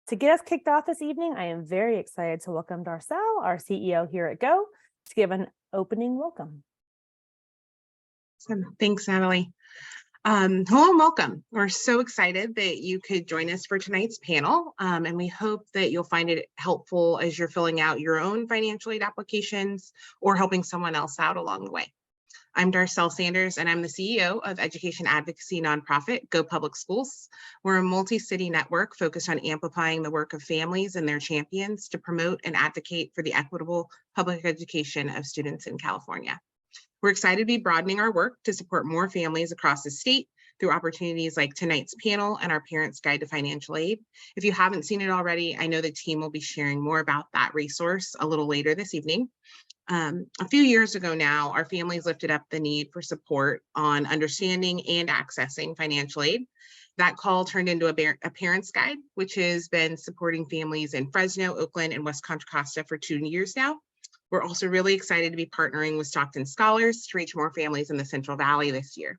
To get us kicked off this evening, I am very excited to welcome Darcel, our CEO here at Go, to give an opening welcome. Thanks, Natalie. Hello and welcome. We're so excited that you could join us for tonight's panel, and we hope that you'll find it helpful as you're filling out your own financial aid applications or helping someone else out along the way. I'm Darcel Sanders, and I'm the CEO of education advocacy nonprofit Go Public Schools. We're a multi-city network focused on amplifying the work of families and their champions to promote and advocate for the equitable public education of students in California. We're excited to be broadening our work to support more families across the state through opportunities like tonight's panel and our Parents' Guide to Financial Aid. If you haven't seen it already, I know the team will be sharing more about that resource a little later this evening. A few years ago now, our families lifted up the need for support on understanding and accessing financial aid. That call turned into a Parents' Guide, which has been supporting families in Fresno, Oakland, and West Contra Costa for 2 years now. We're also really excited to be partnering with Stockton Scholars to reach more families in the Central Valley this year.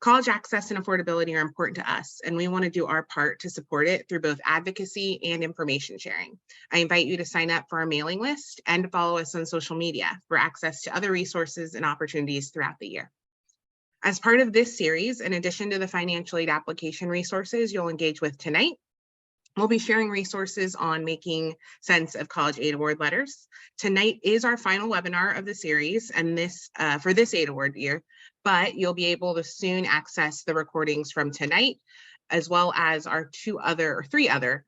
College access and affordability are important to us, and we want to do our part to support it through both advocacy and information sharing. I invite you to sign up for our mailing list and to follow us on social media for access to other resources and opportunities throughout the year. As part of this series, in addition to the financial aid application resources you'll engage with tonight, we'll be sharing resources on making sense of college aid award letters. Tonight is our final webinar of the series and for this aid award year, but you'll be able to soon access the recordings from tonight, as well as our 3 other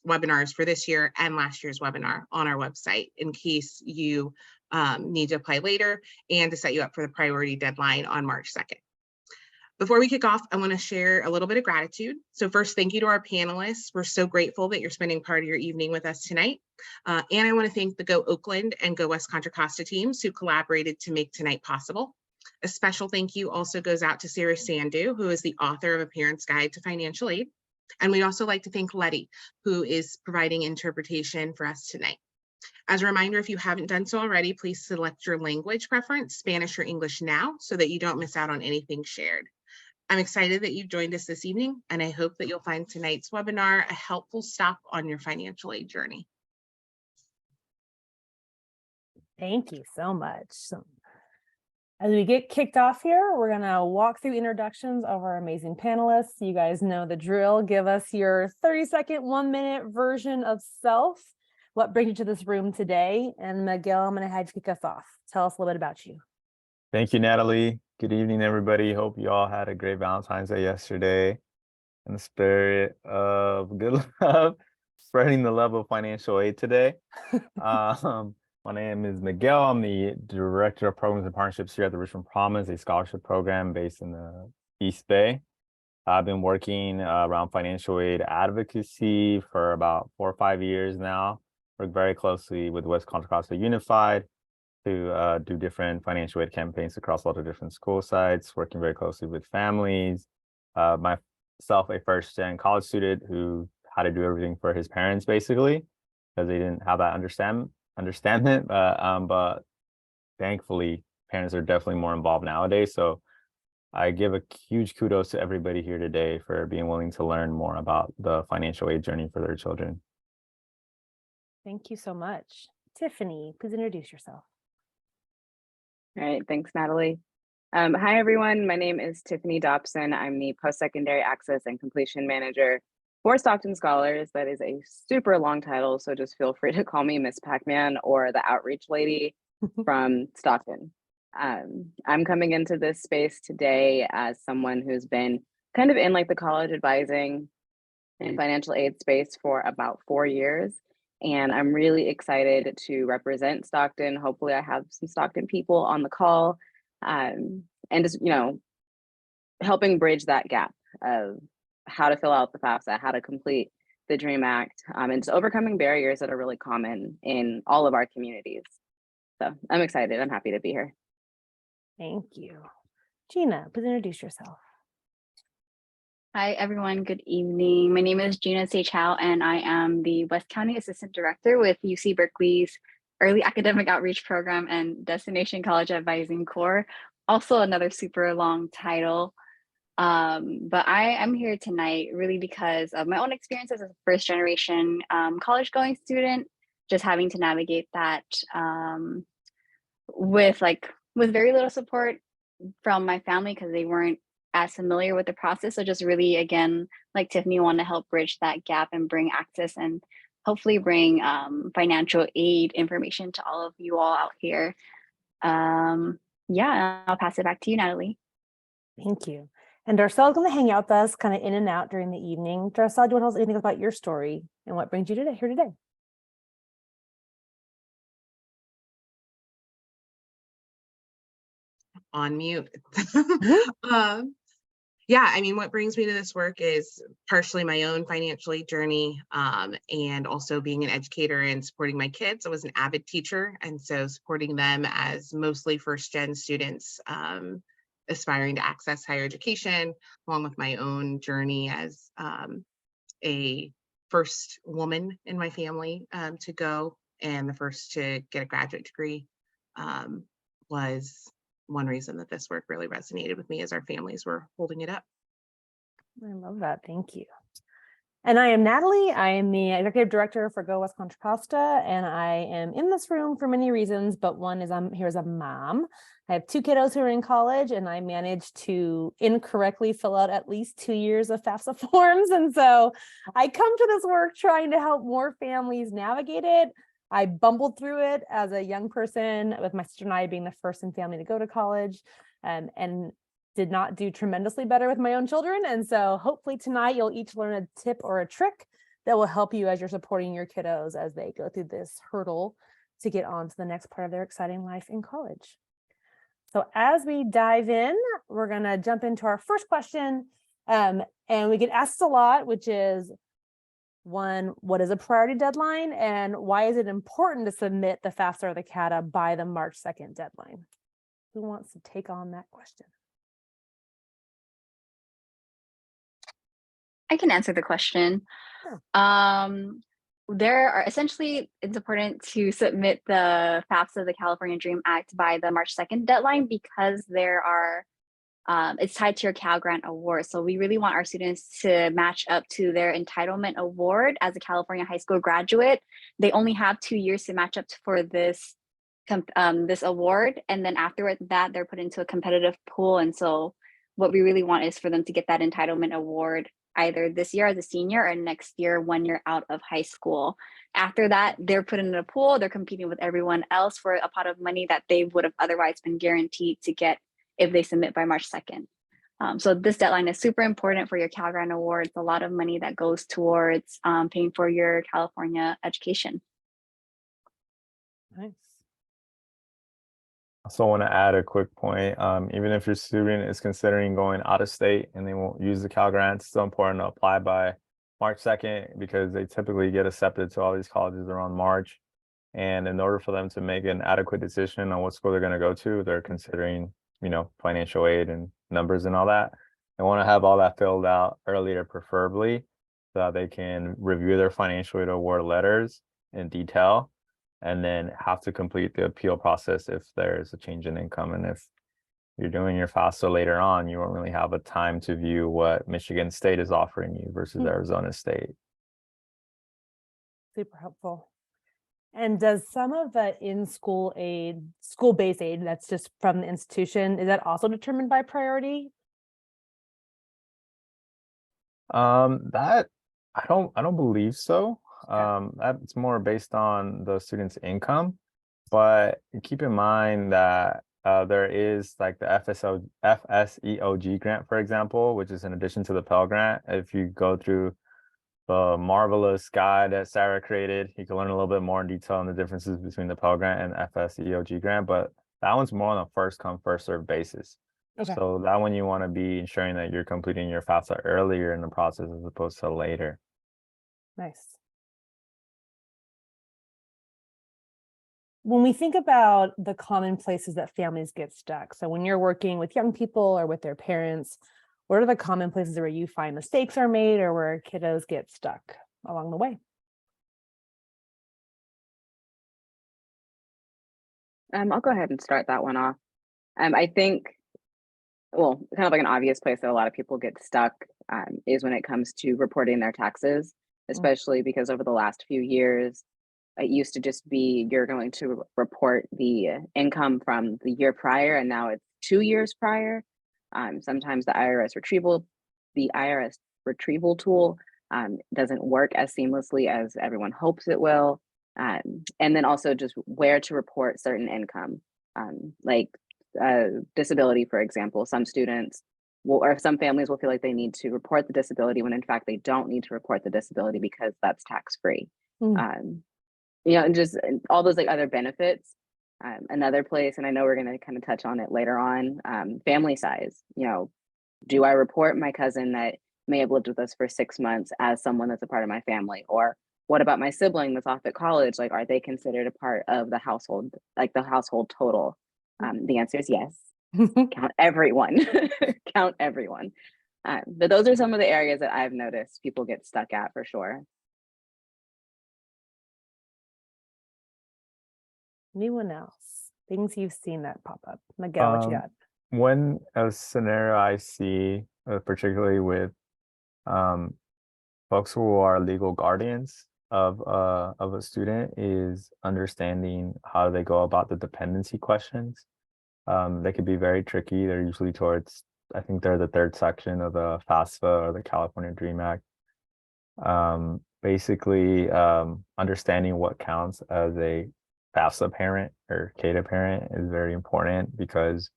webinars for this year and last year's webinar on our website in case you need to apply later and to set you up for the priority deadline on March 2nd. Before we kick off, I want to share a little bit of gratitude. So first, thank you to our panelists. We're so grateful that you're spending part of your evening with us tonight. And I want to thank the Go Oakland and Go West Contra Costa teams who collaborated to make tonight possible. A special thank you also goes out to Sarah Sandu, who is the author of A Parents' Guide to Financial Aid. And we'd also like to thank Letty, who is providing interpretation for us tonight. As a reminder, if you haven't done so already, please select your language preference, Spanish or English now, so that you don't miss out on anything shared. I'm excited that you've joined us this evening, and I hope that you'll find tonight's webinar a helpful stop on your financial aid journey. Thank you so much. So, as we get kicked off here, we're going to walk through introductions of our amazing panelists. You guys know the drill. Give us your 30-second, 1-minute version of self. What brings you to this room today? And Miguel, I'm going to have you kick us off. Tell us a little bit about you. Thank you, Natalie. Good evening, everybody. Hope you all had a great Valentine's Day yesterday. In the spirit of good love, spreading the love of financial aid today. My name is Miguel. I'm the Director of Programs and Partnerships here at the Richmond Promise, a scholarship program based in the East Bay. I've been working around financial aid advocacy for about 4 or 5 years now. Work very closely with West Contra Costa Unified to do different financial aid campaigns across a lot of different school sites, working very closely with families. Myself, a first-gen college student who had to do everything for his parents, basically, because they didn't have that understanding. But thankfully, parents are definitely more involved nowadays. So I give a huge kudos to everybody here today for being willing to learn more about the financial aid journey for their children. Thank you so much. Tiffany, please introduce yourself. All right, thanks, Natalie. Hi, everyone. My name is Tiffany Dobson. I'm the Post-Secondary Access and Completion Manager for Stockton Scholars. That is a super long title, so just feel free to call me Miss Pac-Man or the Outreach Lady from Stockton. I'm coming into this space today as someone who's been kind of in like the college advising and financial aid space for about 4 years. And I'm really excited to represent Stockton. Hopefully I have some Stockton people on the call and just, helping bridge that gap of how to fill out the FAFSA, how to complete the DREAM Act, and just overcoming barriers that are really common in all of our communities. So I'm excited. I'm happy to be here. Thank you. Gina, please introduce yourself. Hi, everyone. Good evening. My name is Gina Seychal, and I am the West County Assistant Director with UC Berkeley's Early Academic Outreach Program and Destination College Advising Corps. Also another super long title. But I am here tonight really because of my own experience as a first generation college going student, just having to navigate that with very little support from my family because they weren't as familiar with the process. So just really, again, like Tiffany, want to help bridge that gap and bring access and hopefully bring financial aid information to all of you all out here. Yeah, I'll pass it back to you, Natalie. Thank you. And Darcel's going to hang out with us kind of in and out during the evening. Darcel, do you want to tell us anything about your story and what brings you here today? On mute. Yeah, I mean, what brings me to this work is partially my own financial aid journey, and also being an educator and supporting my kids. I was an avid teacher, and so supporting them as mostly first-gen students aspiring to access higher education, along with my own journey as a first woman in my family to go and the first to get a graduate degree, was one reason that this work really resonated with me as our families were holding it up. I love that. Thank you. And I am Natalie. I am the executive director for Go West Contra Costa, and I am in this room for many reasons, but one is I'm here as a mom. I have 2 kiddos who are in college, and I managed to incorrectly fill out at least 2 years of FAFSA forms. And so I come to this work trying to help more families navigate it. I bumbled through it as a young person, with my sister and I being the first in family to go to college, and did not do tremendously better with my own children. And so hopefully tonight you'll each learn a tip or a trick that will help you as you're supporting your kiddos as they go through this hurdle to get on to the next part of their exciting life in college. So as we dive in, we're going to jump into our first question. And we get asked a lot, which is, one, what is a priority deadline, and why is it important to submit the FAFSA or the CADAA by the March 2nd deadline? Who wants to take on that question? I can answer the question. Sure. There are essentially, it's important to submit the FAFSA, the California Dream Act, by the March 2nd deadline because there are it's tied to your Cal Grant award. So we really want our students to match up to their entitlement award as a California high school graduate. They only have 2 years to match up for this award. And then after that, they're put into a competitive pool. And so what we really want is for them to get that entitlement award either this year as a senior or next year when you're out of high school. After that, they're put in a pool. They're competing with everyone else for a pot of money that they would have otherwise been guaranteed to get if they submit by March 2nd. So this deadline is super important for your Cal Grant Award. It's a lot of money that goes towards paying for your California education. Nice. Also want to add a quick point. Even if your student is considering going out of state and they won't use the Cal Grant, it's still important to apply by March 2nd because they typically get accepted to all these colleges around March. And in order for them to make an adequate decision on what school they're going to go to, they're considering, financial aid and numbers and all that. They want to have all that filled out earlier, preferably, so that they can review their financial aid award letters in detail and then have to complete the appeal process if there's a change in income. And if you're doing your FAFSA later on, you won't really have a time to view what Michigan State is offering you versus Arizona State. Super helpful. And does some of the in-school aid, school-based aid that's just from the institution, is that also determined by priority? That I don't believe so. Okay. That's more based on the student's income, but keep in mind that there is like the FSEOG grant, for example, which is in addition to the Pell Grant. If you go through the marvelous guide that Sarah created, you can learn a little bit more in detail on the differences between the Pell Grant and FSEOG grant, but that one's more on a first come, first served basis. Okay. So that one you want to be ensuring that you're completing your FAFSA earlier in the process as opposed to later. Nice. When we think about the common places that families get stuck, so when you're working with young people or with their parents, what are the common places where you find mistakes are made or where kiddos get stuck along the way? I'll go ahead and start that one off. I think well, kind of like an obvious place that a lot of people get stuck is when it comes to reporting their taxes, especially because over the last few years, it used to just be you're going to report the income from the year prior, and now it's 2 years prior. Sometimes the IRS retrieval tool doesn't work as seamlessly as everyone hopes it will. And then also just where to report certain income, like disability, for example. Some students will, or some families will feel like they need to report the disability when in fact they don't need to report the disability because that's tax-free. You know, and just all those like other benefits. Another place, and I know we're going to kind of touch on it later on, family size. You know, do I report my cousin that may have lived with us for 6 months as someone that's a part of my family? Or what about my sibling that's off at college? Like, are they considered a part of the household, like the household total? The answer is yes. Count everyone, count everyone. But those are some of the areas that I've noticed people get stuck at for sure. Anyone else? Things you've seen that pop up? Miguel, what you got? One scenario I see, particularly with folks who are legal guardians of a student, is understanding how they go about the dependency questions. They could be very tricky. They're usually towards, I think they're the third section of the FAFSA or the California Dream Act. Basically, understanding what counts as a FAFSA parent or CADAA parent is very important, because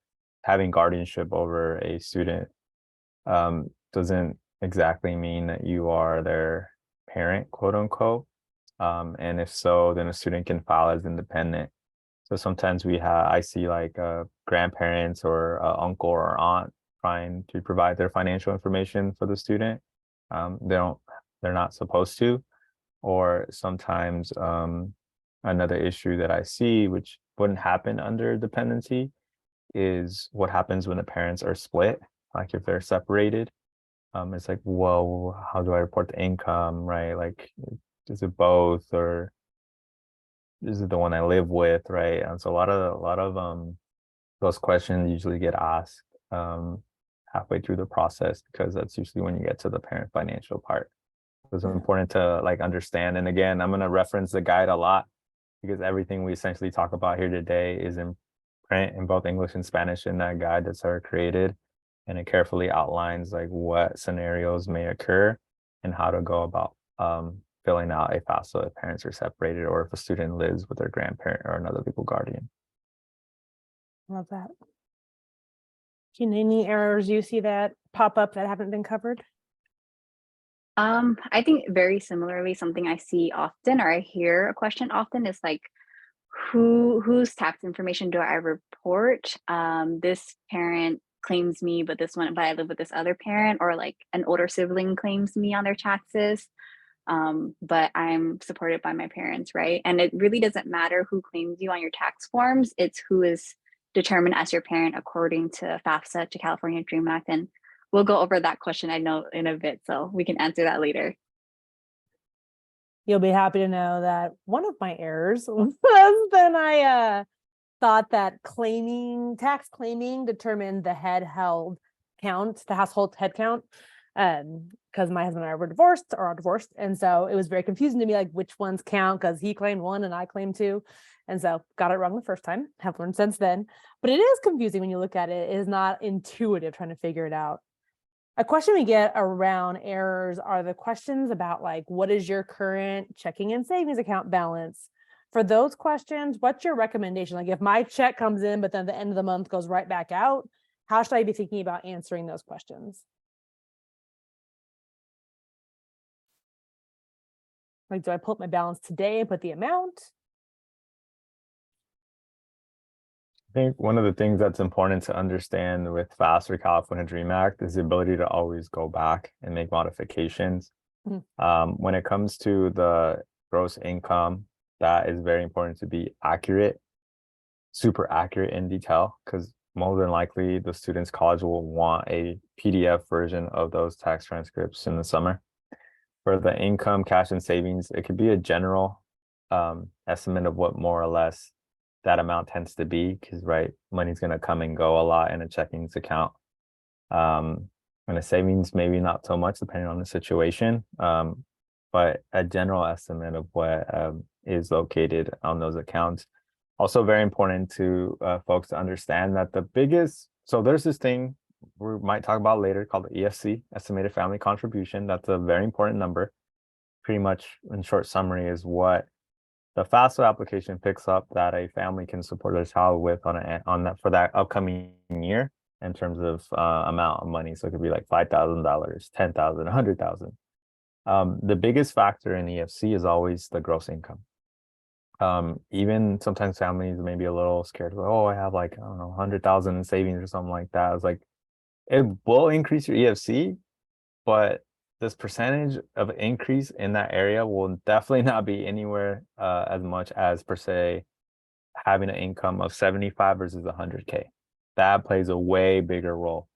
having guardianship over a student doesn't exactly mean that you are their parent, quote unquote. And if so, then a student can file as independent. So sometimes I see like grandparents or uncle or aunt trying to provide their financial information for the student. They're not supposed to. Or sometimes another issue that I see, which wouldn't happen under dependency, is what happens when the parents are split. Like if they're separated, it's like, whoa, how do I report the income, right? Like, is it both, or is it the one I live with, right? And so a lot of those questions usually get asked halfway through the process, because that's usually when you get to the parent financial part. It's important to like understand. And again, I'm going to reference the guide a lot, because everything we essentially talk about here today is in print in both English and Spanish in that guide that's created. And it carefully outlines like what scenarios may occur and how to go about filling out a FAFSA if parents are separated, or if a student lives with their grandparent or another legal guardian. Love that. Any errors you see that pop up that haven't been covered? I think very similarly, something I see often, or I hear a question often, is like, whose tax information do I report? This parent claims me, but I live with this other parent, or like an older sibling claims me on their taxes, but I'm supported by my parents, right? And it really doesn't matter who claims you on your tax forms. It's who is determined as your parent according to FAFSA, to California Dream Act. And we'll go over that question, I know, in a bit, so we can answer that later. You'll be happy to know that one of my errors was then I thought that tax claiming determined the head held count, the household head count, because my husband and I were divorced or are divorced. And so it was very confusing to me, like which ones count, because he claimed one and I claimed two. And so got it wrong the first time, have learned since then. But it is confusing when you look at it. It is not intuitive trying to figure it out. A question we get around errors are the questions about like, what is your current checking and savings account balance? For those questions, what's your recommendation? Like if my check comes in, but then the end of the month goes right back out, how should I be thinking about answering those questions? Like, do I pull up my balance today and put the amount? I think one of the things that's important to understand with FAFSA or California Dream Act is the ability to always go back and make modifications. When it comes to the gross income, that is very important to be accurate, super accurate in detail, because more than likely the student's college will want a PDF version of those tax transcripts in the summer. For the income, cash, and savings, it could be a general estimate of what more or less that amount tends to be, because right, money's going to come and go a lot in a checkings account. And the savings, maybe not so much depending on the situation. But a general estimate of what is located on those accounts. Also very important to folks to understand that the biggest, so there's this thing we might talk about later called the EFC, estimated family contribution. That's a very important number. Pretty much in short summary is what the FAFSA application picks up that a family can support their child with on that for that upcoming year in terms of amount of money. So it could be like $5,000, $10,000, $100,000. The biggest factor in EFC is always the gross income. Even sometimes families may be a little scared, like, oh, I have like, I don't know, 100,000 in savings or something like that. It's like, it will increase your EFC, but this percentage of increase in that area will definitely not be anywhere as much as per se having an income of 75 versus 100K. That plays a way bigger role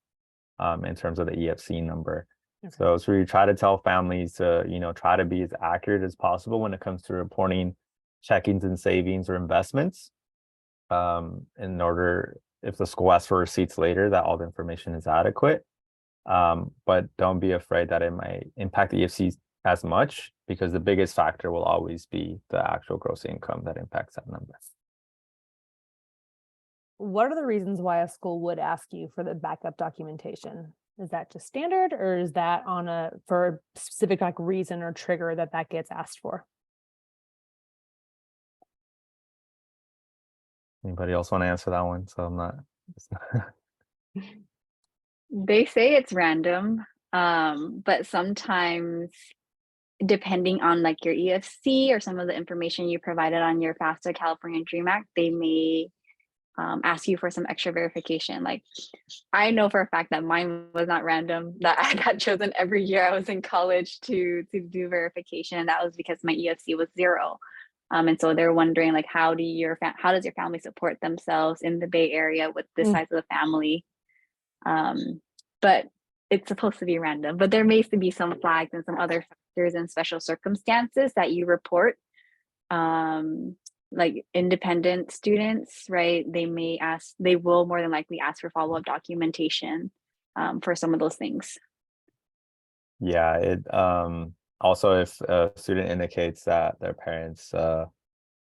in terms of the EFC number. Okay. So we try to tell families to, try to be as accurate as possible when it comes to reporting checkings and savings or investments in order, if the school asks for receipts later, that all the information is adequate. But don't be afraid that it might impact the EFC as much, because the biggest factor will always be the actual gross income that impacts that number. What are the reasons why a school would ask you for the backup documentation? Is that just standard, or is that for a specific reason or trigger that gets asked for? Anybody else want to answer that one? So I'm not. They say it's random, but sometimes depending on your EFC or some of the information you provided on your FAFSA California Dream Act, they may ask you for some extra verification. I know for a fact that mine was not random, that I got chosen every year I was in college to do verification. And that was because my EFC was 0. And so they're wondering how does your family support themselves in the Bay Area with this size of the family? But it's supposed to be random, but there may be some flags and some other factors and special circumstances that you report. Like independent students, right? They will more than likely ask for follow-up documentation for some of those things. Yeah, it also, if a student indicates that their parents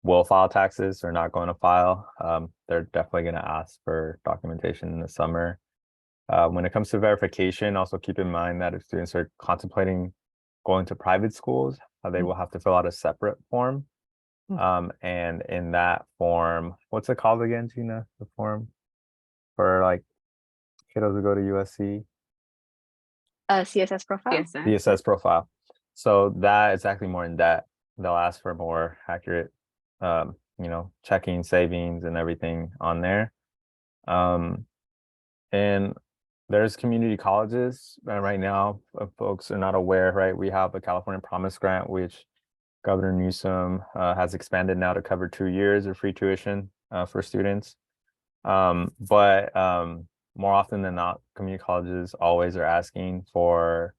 will file taxes or not going to file, they're definitely going to ask for documentation in the summer. When it comes to verification, also keep in mind that if students are contemplating going to private schools, they will have to fill out a separate form. And in that form, what's it called again, Gina? The form for kiddos who go to USC? CSS profile. CSS profile. So that is actually more in depth. They'll ask for more accurate, checking, savings, and everything on there. And there's community colleges right now. If folks are not aware, right? We have the California Promise Grant, which Governor Newsom has expanded now to cover 2 years of free tuition for students. But more often than not, community colleges always are asking for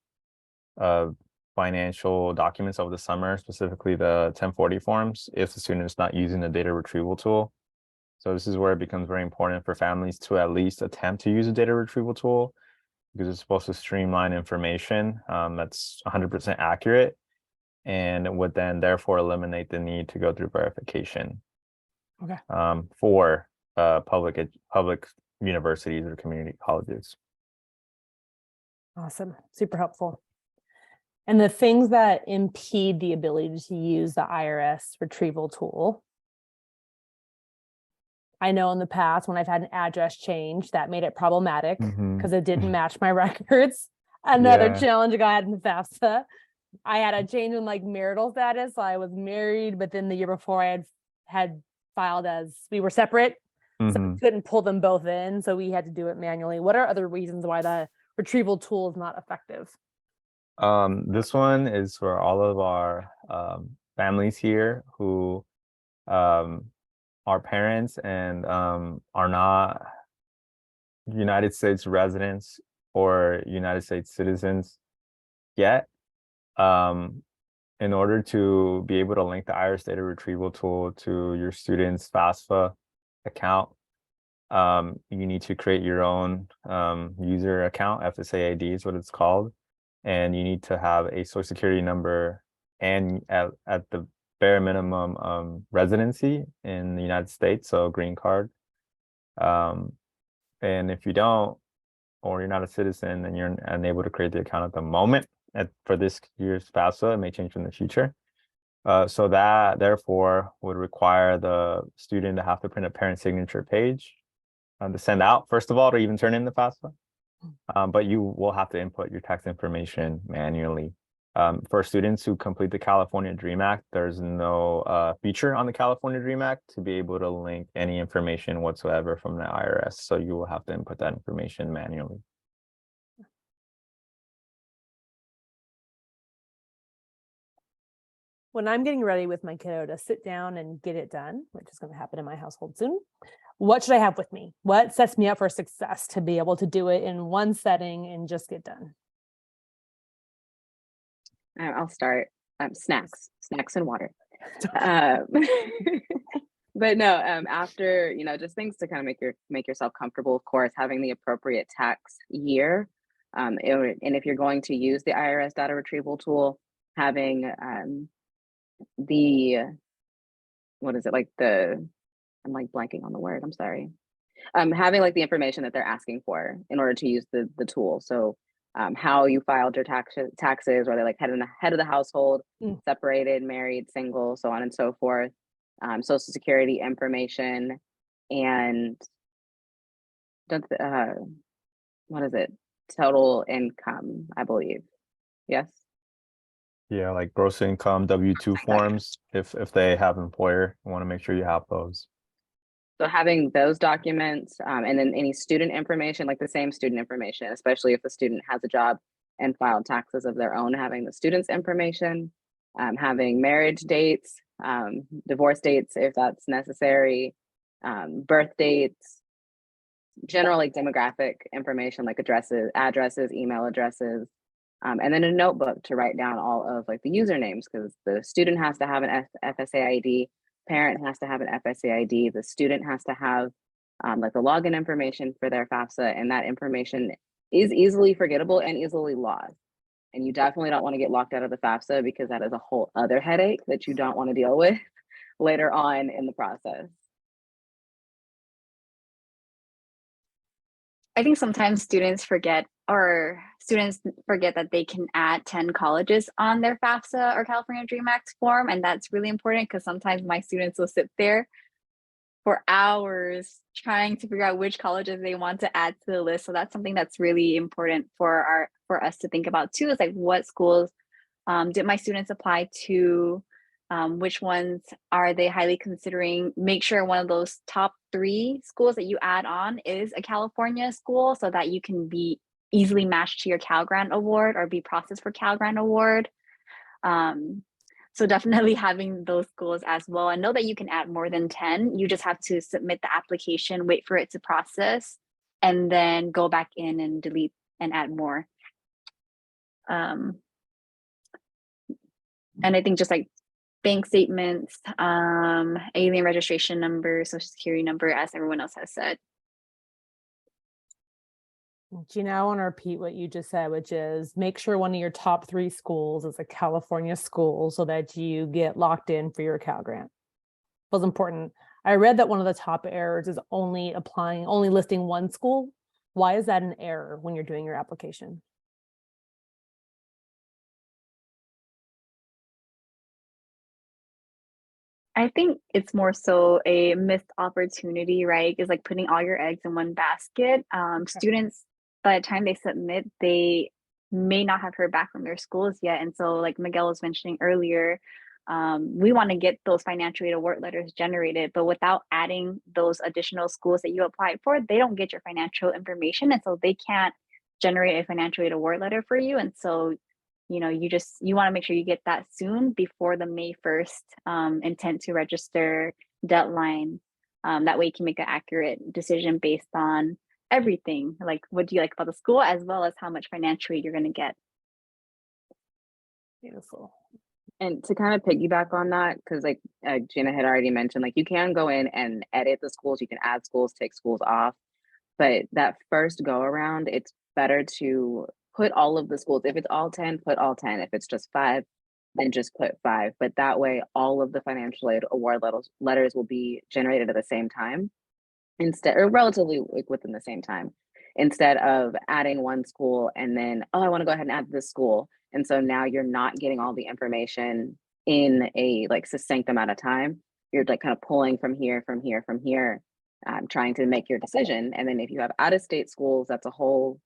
financial documents over the summer, specifically the 1040 forms, if the student is not using the data retrieval tool. So this is where it becomes very important for families to at least attempt to use a data retrieval tool, because it's supposed to streamline information that's 100% accurate, and would then therefore eliminate the need to go through verification. Okay. For public universities or community colleges. Awesome. Super helpful. And the things that impede the ability to use the IRS retrieval tool. I know in the past when I've had an address change, that made it problematic because it didn't match my records. Another challenge I had in the FAFSA. I had a change in marital status. So I was married, but then the year before I had filed as we were separate. So we couldn't pull them both in. So we had to do it manually. What are other reasons why the retrieval tool is not effective? This one is for all of our families here who are parents and are not United States residents or United States citizens yet. In order to be able to link the IRS data retrieval tool to your student's FAFSA account, You need to create your own user account. FSA ID is what it's called. And you need to have a social security number and at the bare minimum residency in the United States, so green card. And if you don't, or you're not a citizen and you're unable to create the account at the moment for this year's FAFSA, it may change in the future. So that therefore would require the student to have to print a parent signature page to send out, first of all, to even turn in the FAFSA. But you will have to input your tax information manually. For students who complete the California Dream Act, there's no feature on the California Dream Act to be able to link any information whatsoever from the IRS. So you will have to input that information manually. When I'm getting ready with my kiddo to sit down and get it done, which is going to happen in my household soon, what should I have with me? What sets me up for success to be able to do it in one setting and just get done? I'll start. Snacks and water. But no, after, just things to kind of make yourself comfortable, of course, having the appropriate tax year. And if you're going to use the IRS data retrieval tool, having I'm like blanking on the word, I'm sorry. Having like the information that they're asking for in order to use the tool. So how you filed your taxes, or they like head of the household, separated, married, single, so on and so forth. Social security information, and what is it? Total income, I believe. Yes. Yeah, like gross income, W-2 forms, if they have an employer, you want to make sure you have those. So having those documents, and then any student information, like the same student information, especially if the student has a job and filed taxes of their own, having the student's information, having marriage dates, divorce dates if that's necessary, birth dates, general like demographic information like addresses, email addresses, and then a notebook to write down all of like the usernames, because the student has to have an FSA ID, parent has to have an FSA ID, the student has to have like the login information for their FAFSA, and that information is easily forgettable and easily lost. And you definitely don't want to get locked out of the FAFSA, because that is a whole other headache that you don't want to deal with later on in the process. I think sometimes students forget that they can add 10 colleges on their FAFSA or California Dream Act form. And that's really important, because sometimes my students will sit there for hours trying to figure out which colleges they want to add to the list. So that's something that's really important for us to think about too, is like, what schools did my students apply to? Which ones are they highly considering? Make sure one of those top 3 schools that you add on is a California school, so that you can be easily matched to your Cal Grant Award or be processed for Cal Grant Award. So definitely having those schools as well. And know that you can add more than 10. You just have to submit the application, wait for it to process, and then go back in and delete and add more. And I think just like bank statements, alien registration number, social security number, as everyone else has said. Gina, I want to repeat what you just said, which is make sure one of your top 3 schools is a California school so that you get locked in for your Cal Grant. It was important. I read that one of the top errors is only listing one school. Why is that an error when you're doing your application? I think it's more so a missed opportunity, right? It's like putting all your eggs in one basket. Students, by the time they submit, they may not have heard back from their schools yet. And so like Miguel was mentioning earlier, we want to get those financial aid award letters generated, but without adding those additional schools that you applied for, they don't get your financial information. And so they can't generate a financial aid award letter for you. And so you want to make sure you get that soon before the May 1st intent to register deadline. That way you can make an accurate decision based on everything, like what do you like about the school, as well as how much financial aid you're going to get. Beautiful. And to kind of piggyback on that, because like Gina had already mentioned, like you can go in and edit the schools, you can add schools, take schools off. But that first go around, it's better to put all of the schools. If it's all 10, put all 10. If it's just 5, then just put 5. But that way, all of the financial aid award letters will be generated at the same time, instead, or relatively like within the same time, instead of adding one school and then, oh, I want to go ahead and add this school. And so now you're not getting all the information in a like succinct amount of time. You're like kind of pulling from here, from here, from here, trying to make your decision. And then if you have out-of-state schools, that's a whole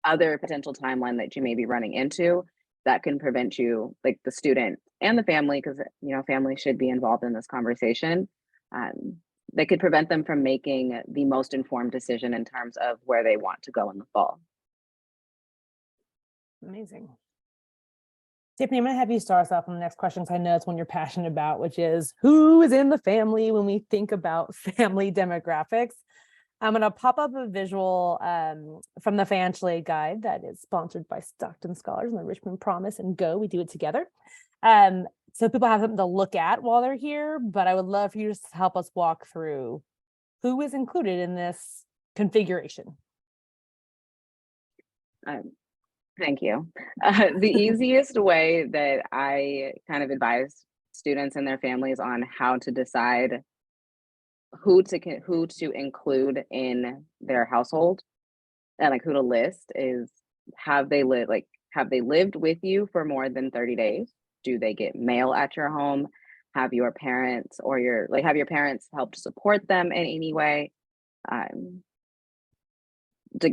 other potential timeline that you may be running into that can prevent you, like the student and the family, because you know family should be involved in this conversation. That could prevent them from making the most informed decision in terms of where they want to go in the fall. Amazing. Tiffany, I'm going to have you start us off on the next question, because I know it's one you're passionate about, which is who is in the family when we think about family demographics. I'm going to pop up a visual from the financial aid guide that is sponsored by Stockton Scholars and the Richmond Promise and Go. We do it together. So people have something to look at while they're here, but I would love for you to help us walk through who is included in this configuration. Thank you. The easiest way that I kind of advise students and their families on how to decide who to include in their household and like who to list is, have they lived with you for more than 30 days? Do they get mail at your home? Have your parents or have your parents helped support them in any way?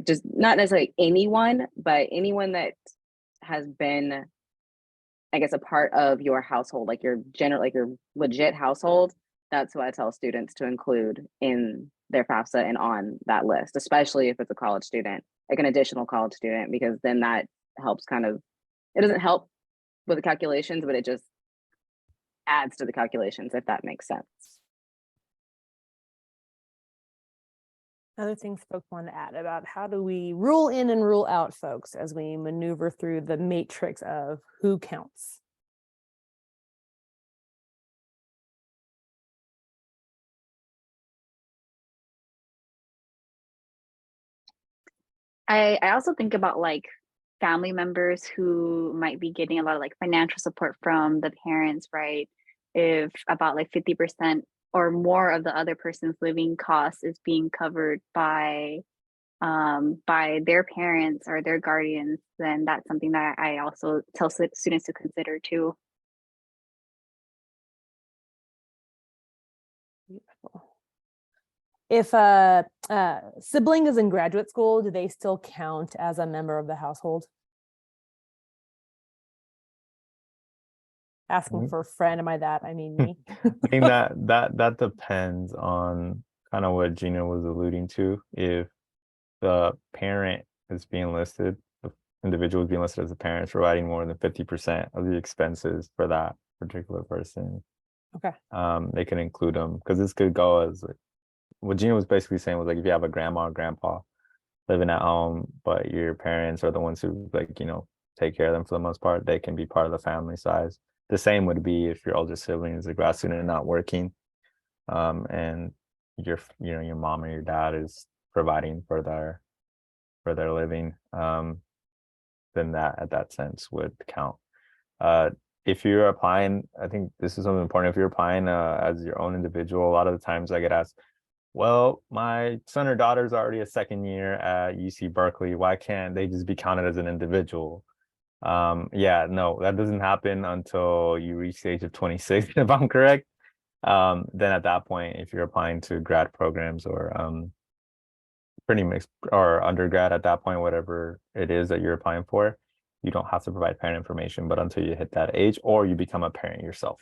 Just not necessarily anyone, but anyone that has been, I guess, a part of your household, like your legit household. That's who I tell students to include in their FAFSA and on that list, especially if it's a college student, like an additional college student, because then that helps it doesn't help with the calculations, but it just adds to the calculations, if that makes sense. Other things folks want to add about how do we rule in and rule out folks as we maneuver through the matrix of who counts? I also think about like family members who might be getting a lot of like financial support from the parents, right? If about like 50% or more of the other person's living costs is being covered by their parents or their guardians, then that's something that I also tell students to consider too. Beautiful. If a sibling is in graduate school, do they still count as a member of the household? Asking for a friend, am I that? I mean me. I think that depends on kind of what Gina was alluding to. If the parent is being listed, the individual is being listed as a parent, providing more than 50% of the expenses for that particular person. Okay. They can include them, because this could go as like, what Gina was basically saying was like, if you have a grandma or grandpa living at home, but your parents are the ones who take care of them for the most part, they can be part of the family size. The same would be if your older sibling is a grad student and not working, and your mom or your dad is providing for their living, then that at that sense would count. If you're applying, I think this is something important. If you're applying as your own individual, a lot of the times I get asked, well, my son or daughter's already a second year at UC Berkeley. Why can't they just be counted as an individual? Yeah, no, that doesn't happen until you reach the age of 26, if I'm correct. Then at that point, if you're applying to grad programs or pretty mixed or undergrad at that point, whatever it is that you're applying for, you don't have to provide parent information, but until you hit that age or you become a parent yourself.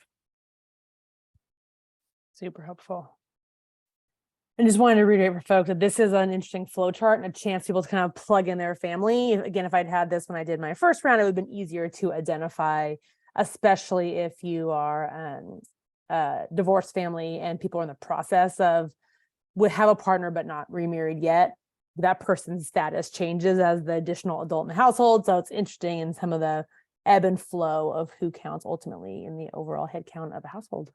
Super helpful. I just wanted to reiterate for folks that this is an interesting flow chart and a chance people to kind of plug in their family. Again, if I'd had this when I did my first round, it would have been easier to identify, especially if you are a divorced family and people are in the process of would have a partner but not remarried yet. That person's status changes as the additional adult in the household. So it's interesting in some of the ebb and flow of who counts ultimately in the overall head count of a household.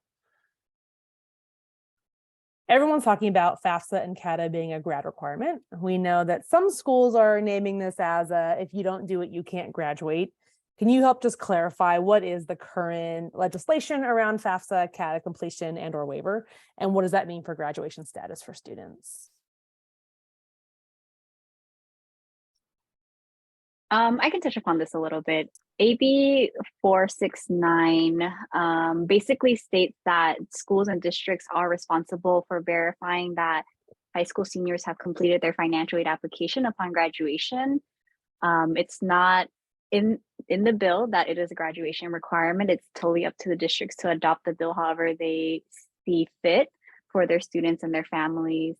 Everyone's talking about FAFSA and CADAA being a grad requirement. We know that some schools are naming this as a, if you don't do it, you can't graduate. Can you help just clarify what is the current legislation around FAFSA, CADAA completion and or waiver? And what does that mean for graduation status for students? I can touch upon this a little bit. AB 469 basically states that schools and districts are responsible for verifying that high school seniors have completed their financial aid application upon graduation. It's not in the bill that it is a graduation requirement. It's totally up to the districts to adopt the bill however they see fit for their students and their families.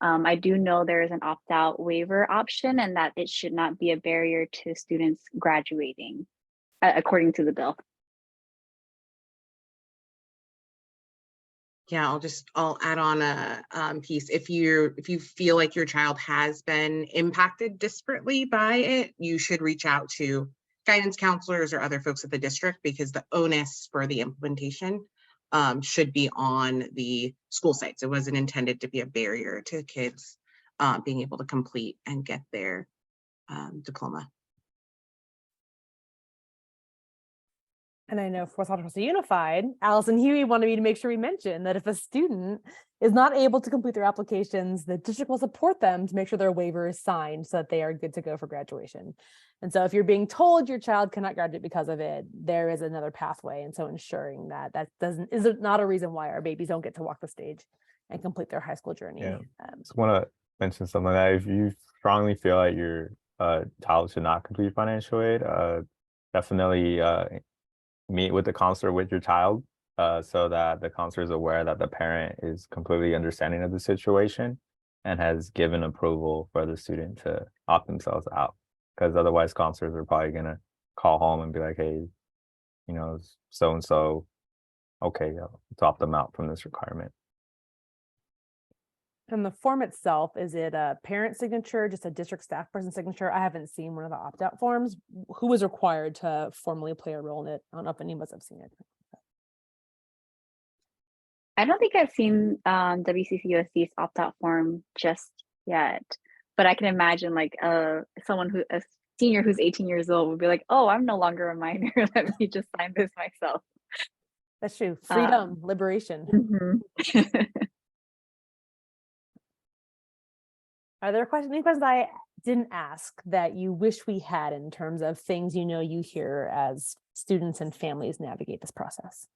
I do know there is an opt-out waiver option and that it should not be a barrier to students graduating, according to the bill. Yeah, I'll add on a piece. If you feel like your child has been impacted disparately by it, you should reach out to guidance counselors or other folks at the district, because the onus for the implementation should be on the school sites. It wasn't intended to be a barrier to kids being able to complete and get their diploma. And I know for South Unified, Allison Huey wanted me to make sure we mention that if a student is not able to complete their applications, the district will support them to make sure their waiver is signed so that they are good to go for graduation. And so if you're being told your child cannot graduate because of it, there is another pathway. And so ensuring that is not a reason why our babies don't get to walk the stage and complete their high school journey. Yeah. Just want to mention something like that. If you strongly feel like your child should not complete financial aid, definitely meet with the counselor with your child so that the counselor is aware that the parent is completely understanding of the situation and has given approval for the student to opt themselves out. Because otherwise counselors are probably going to call home and be like, hey, you know, so-and-so, okay, let's opt them out from this requirement. And the form itself, is it a parent signature, just a district staff person signature? I haven't seen one of the opt-out forms. Who was required to formally play a role in it? I don't know if any of us have seen it. I don't think I've seen WCCUSD's opt-out form just yet, but I can imagine like a senior who's 18 years old would be like, oh, I'm no longer a minor. Let me just sign this myself. That's true. Freedom, liberation. Mm-hmm. Are there any questions I didn't ask that you wish we had in terms of things you know you hear as students and families navigate this process?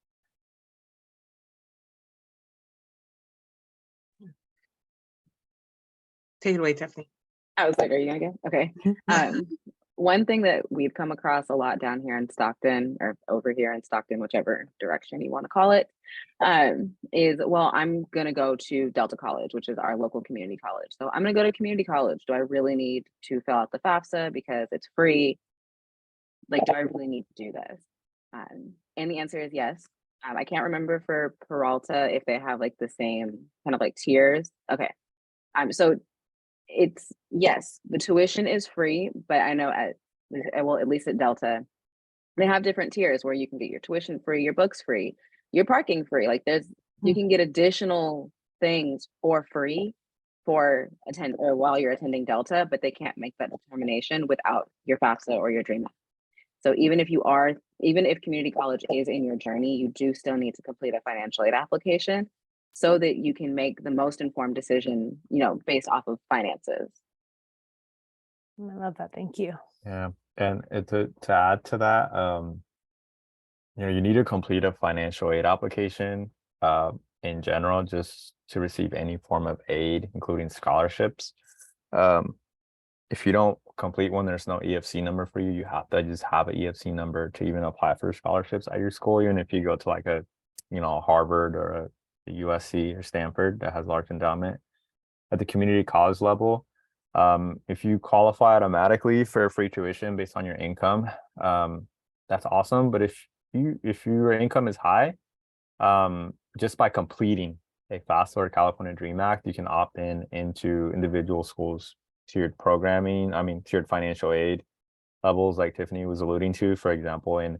Take it away, Tiffany. I was like, are you gonna go? Okay. One thing that we've come across a lot down here in Stockton, or over here in Stockton, whichever direction you want to call it, is, well, I'm gonna go to Delta College, which is our local community college. So I'm gonna go to community college. Do I really need to fill out the FAFSA because it's free? Like, do I really need to do this? And the answer is yes. I can't remember for Peralta if they have like the same kind of like tiers. Okay. So it's, yes, the tuition is free, but I know at least at Delta, they have different tiers where you can get your tuition free, your books free, your parking free. Like you can get additional things for free for while you're attending Delta, but they can't make that determination without your FAFSA or your DREAM Act. So even if community college is in your journey, you do still need to complete a financial aid application so that you can make the most informed decision, based off of finances. I love that. Thank you. Yeah, and to add to that, you need to complete a financial aid application in general, just to receive any form of aid, including scholarships. If you don't complete one, there's no EFC number for you. You have to just have an EFC number to even apply for scholarships at your school. Even if you go to like a, Harvard or a USC or Stanford that has large endowment. At the community college level, if you qualify automatically for free tuition based on your income, that's awesome. But if your income is high, just by completing a FAFSA or California DREAM Act, you can opt into individual schools tiered programming, tiered financial aid levels like Tiffany was alluding to, for example, in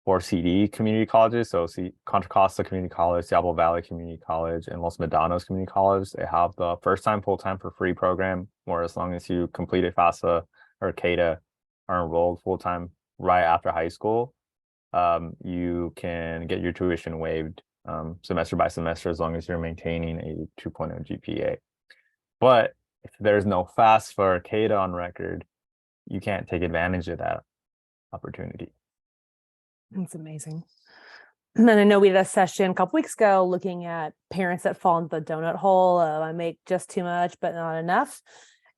4CD community colleges, so Contra Costa Community College, Diablo Valley Community College, and Los Medanos Community College, they have the first time, full time for free program, where as long as you completed FAFSA or CADAA, are enrolled full time right after high school, you can get your tuition waived semester by semester as long as you're maintaining a 2.0 GPA. But if there's no FAFSA or CADAA on record, you can't take advantage of that opportunity. That's amazing. And then I know we did a session a couple weeks ago looking at parents that fall into the donut hole. I make just too much, but not enough.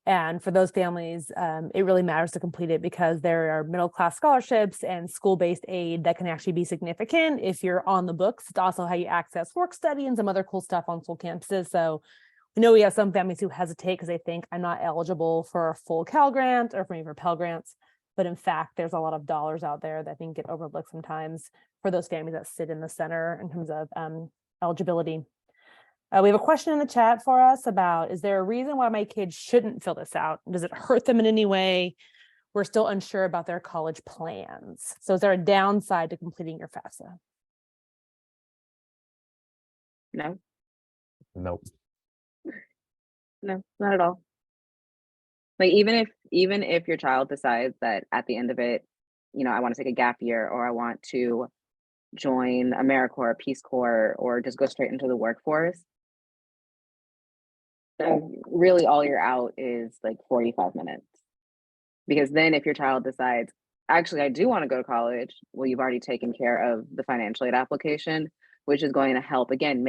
And for those families, it really matters to complete it because there are middle-class scholarships and school-based aid that can actually be significant if you're on the books. It's also how you access work study and some other cool stuff on school campuses. So we know we have some families who hesitate because they think I'm not eligible for a full Cal grant or for even Pell grants. But in fact, there's a lot of dollars out there that I think get overlooked sometimes for those families that sit in the center in terms of eligibility. We have a question in the chat for us about, is there a reason why my kids shouldn't fill this out? Does it hurt them in any way? We're still unsure about their college plans. So is there a downside to completing your FAFSA? No, Nope. no, not at all. Like even if your child decides that at the end of it, you know, I want to take a gap year or I want to join AmeriCorps, Peace Corps, or just go straight into the workforce, really all you're out is like 45 minutes. Because then if your child decides, actually, I do want to go to college, well, you've already taken care of the financial aid application, which is going to help, again,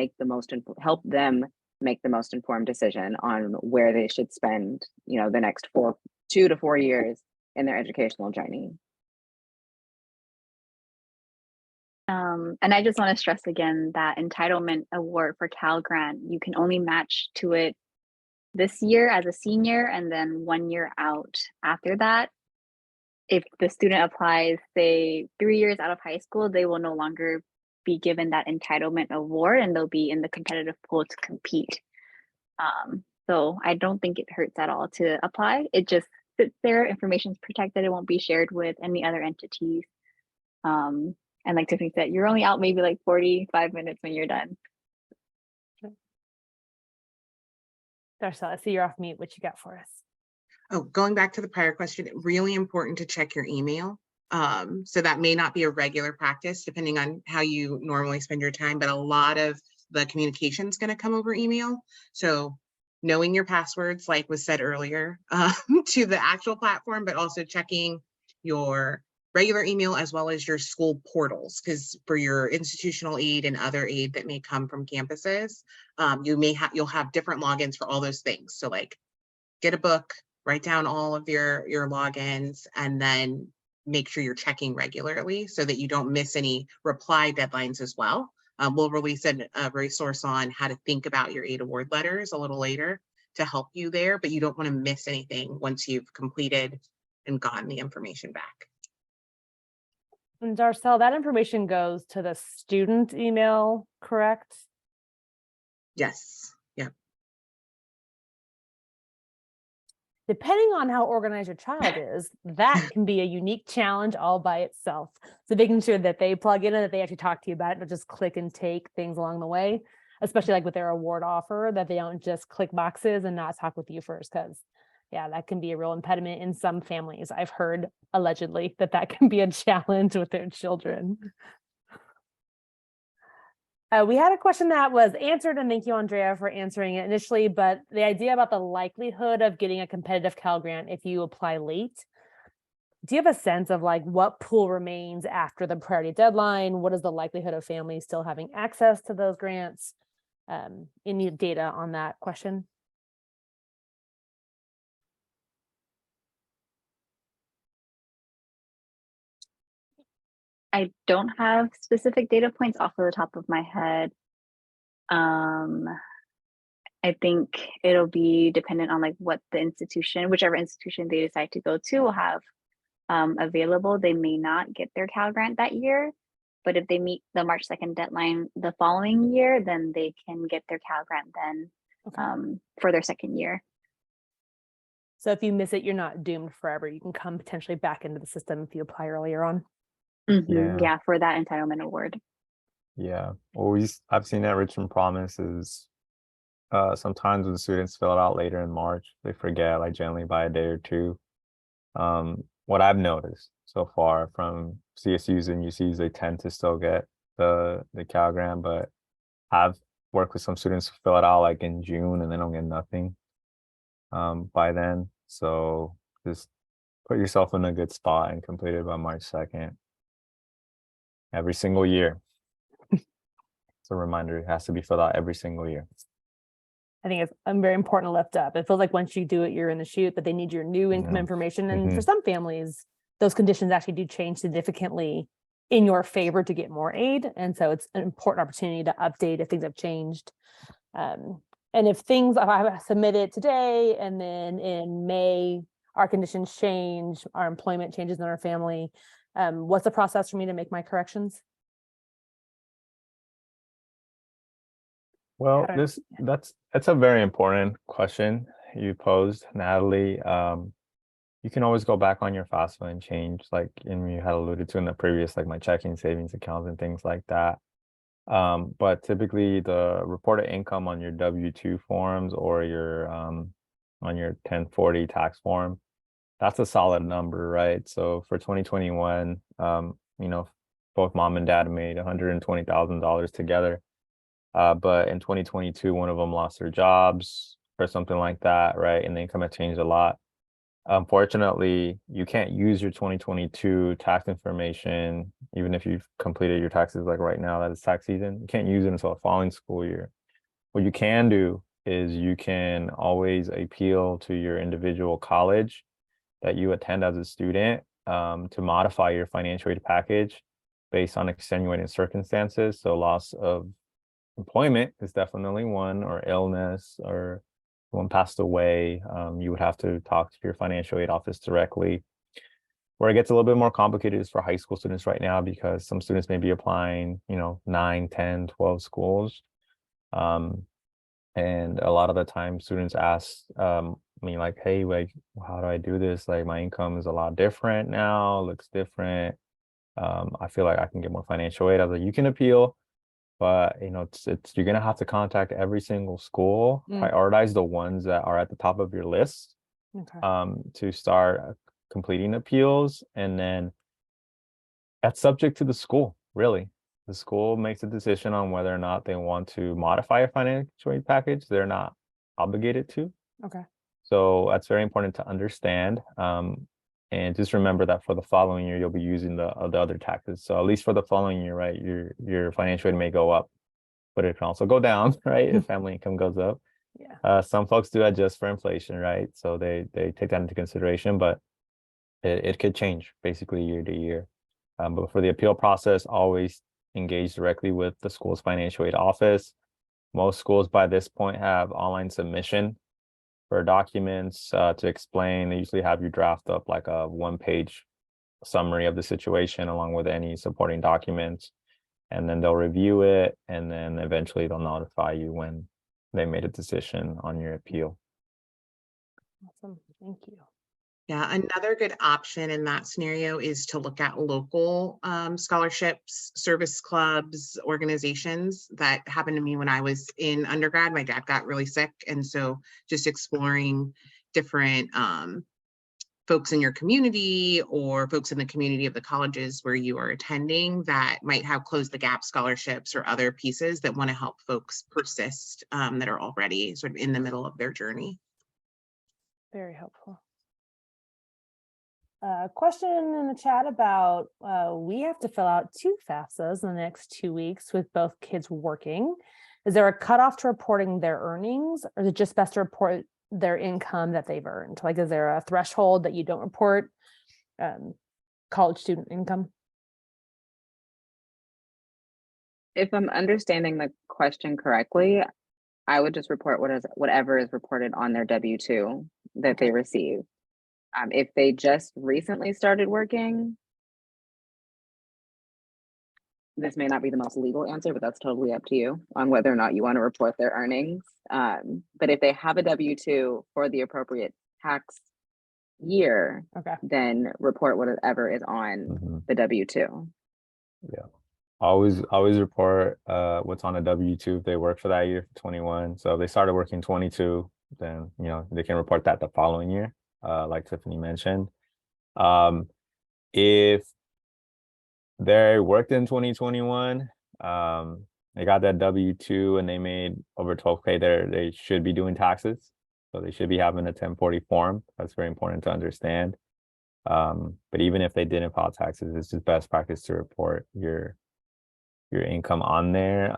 help them make the most informed decision on where they should spend, you know, the next 2 to 4 years in their educational journey. And I just want to stress again that entitlement award for Cal Grant, you can only match to it this year as a senior and then 1 year out after that. If the student applies, say 3 years out of high school, they will no longer be given that entitlement award and they'll be in the competitive pool to compete. So I don't think it hurts at all to apply. It just sits there, information is protected, it won't be shared with any other entities. And like Tiffany said, you're only out maybe like 45 minutes when you're done. Darcel, I see you're off mute. What you got for us? Oh, going back to the prior question, really important to check your email. So that may not be a regular practice depending on how you normally spend your time, but a lot of the communication is going to come over email. So knowing your passwords, like was said earlier, to the actual platform, but also checking your regular email as well as your school portals, because for your institutional aid and other aid that may come from campuses, you'll have different logins for all those things. So like get a book, write down all of your logins, and then make sure you're checking regularly so that you don't miss any reply deadlines as well. We'll release a resource on how to think about your aid award letters a little later to help you there, but you don't want to miss anything once you've completed and gotten the information back. And Darcel, that information goes to the student email, correct? Yes. Yeah. Depending on how organized your child is, that can be a unique challenge all by itself. So making sure that they plug in and that they actually talk to you about it, not just click and take things along the way, especially like with their award offer, that they don't just click boxes and not talk with you first, because yeah, that can be a real impediment in some families. I've heard allegedly that can be a challenge with their children. We had a question that was answered, and thank you, Andrea, for answering it initially, but the idea about the likelihood of getting a competitive Cal grant if you apply late, do you have a sense of like what pool remains after the priority deadline? What is the likelihood of families still having access to those grants? Any data on that question? I don't have specific data points off of the top of my head. I think it'll be dependent on like what the institution, whichever institution they decide to go to, will have available. They may not get their Cal grant that year, but if they meet the March 2nd deadline the following year, then they can get their Cal grant then for their second year. So if you miss it, you're not doomed forever. You can come potentially back into the system if you apply earlier on. Yeah, for that entitlement award. Yeah. Always, I've seen that Richmond Promise is sometimes when students fill it out later in March, they forget like generally by a day or two. What I've noticed so far from CSUs and UCs, they tend to still get the Cal Grant, but I've worked with some students who fill it out like in June and they don't get nothing by then. So just put yourself in a good spot and complete it by March 2nd. Every single year. It's a reminder, it has to be filled out every single year. I think it's very important to lift up. It feels like once you do it, you're in the chute, but they need your new income information. And for some families, those conditions actually do change significantly in your favor to get more aid. And so it's an important opportunity to update if things have changed. And if I submit it today and then in May, our conditions change, our employment changes in our family, what's the process for me to make my corrections? Well, that's a very important question you posed, Natalie. You can always go back on your FAFSA and change, like you had alluded to in the previous, like my checking, savings accounts and things like that. But typically the reported income on your W-2 forms or your on your 1040 tax form, that's a solid number, right? So for 2021, both mom and dad made $120,000 together. But in 2022, one of them lost their jobs or something like that, right? And the income had changed a lot. Unfortunately, you can't use your 2022 tax information, even if you've completed your taxes like right now, that is tax season. You can't use it until the following school year. What you can do is you can always appeal to your individual college that you attend as a student to modify your financial aid package based on extenuating circumstances. So loss of employment is definitely one, or illness, or one passed away. You would have to talk to your financial aid office directly. Where it gets a little bit more complicated is for high school students right now, because some students may be applying, 9, 10, 12 schools. And a lot of the time students ask me like, hey, like, how do I do this? Like my income is a lot different now, looks different. I feel like I can get more financial aid. I was like, you can appeal, but it's you're gonna have to contact every single school, prioritize the ones that are at the top of your list to start completing appeals, and then that's subject to the school. Really, the school makes a decision on whether or not they want to modify a financial aid package. They're not obligated to. Okay. So that's very important to understand. And just remember that for the following year, you'll be using the other taxes. So at least for the following year, right, your financial aid may go up, but it can also go down, right, if family income goes up. Yeah. Some folks do adjust for inflation, right? So they take that into consideration, but it could change basically year to year. But for the appeal process, always engage directly with the school's financial aid office. Most schools by this point have online submission for documents to explain. They usually have you draft up like a 1-page summary of the situation along with any supporting documents, and then they'll review it, and then eventually they'll notify you when they made a decision on your appeal. Awesome. Thank you. Yeah, another good option in that scenario is to look at local scholarships, service clubs, organizations. That happened to me when I was in undergrad. My dad got really sick, and so just exploring different folks in your community or folks in the community of the colleges where you are attending that might have closed the gap scholarships or other pieces that want to help folks persist that are already sort of in the middle of their journey. Very helpful. Question in the chat about we have to fill out 2 FAFSAs in the next 2 weeks with both kids working. Is there a cutoff to reporting their earnings, or is it just best to report their income that they've earned? Like, is there a threshold that you don't report college student income? If I'm understanding the question correctly, I would just report whatever is reported on their W-2 that they receive. If they just recently started working, this may not be the most legal answer, but that's totally up to you on whether or not you want to report their earnings. But if they have a W-2 for the appropriate tax year, Okay. then report whatever is on the W-2. Yeah. Always report what's on a W-2 if they work for that year for 21. So if they started working 22, then they can report that the following year, like Tiffany mentioned. If they worked in 2021, they got that W-2 and they made over 12K there, they should be doing taxes. So they should be having a 1040 form. That's very important to understand. But even if they didn't file taxes, it's just best practice to report your income on there.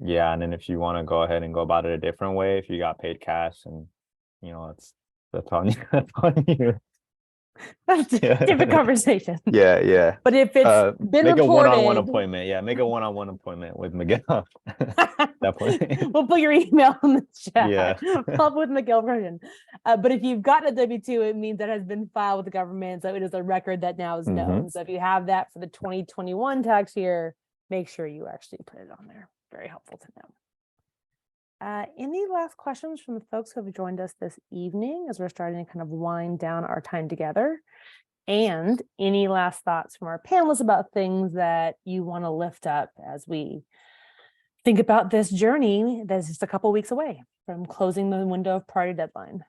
Yeah, and then if you want to go ahead and go about it a different way, if you got paid cash, and that's on you. That's on you. That's a different conversation. Yeah. But if it's been make reported, a one-on-one appointment. Yeah, make a one-on-one appointment with Miguel. Definitely. We'll put your email in the chat. Yeah. Help with Miguel version. But if you've gotten a W-2, it means that has been filed with the government. So it is a record that now is known. So if you have that for the 2021 tax year, make sure you actually put it on there. Very helpful to know. Any last questions from the folks who have joined us this evening as we're starting to kind of wind down our time together? And any last thoughts from our panelists about things that you want to lift up as we think about this journey that's just a couple weeks away from closing the window of priority deadline?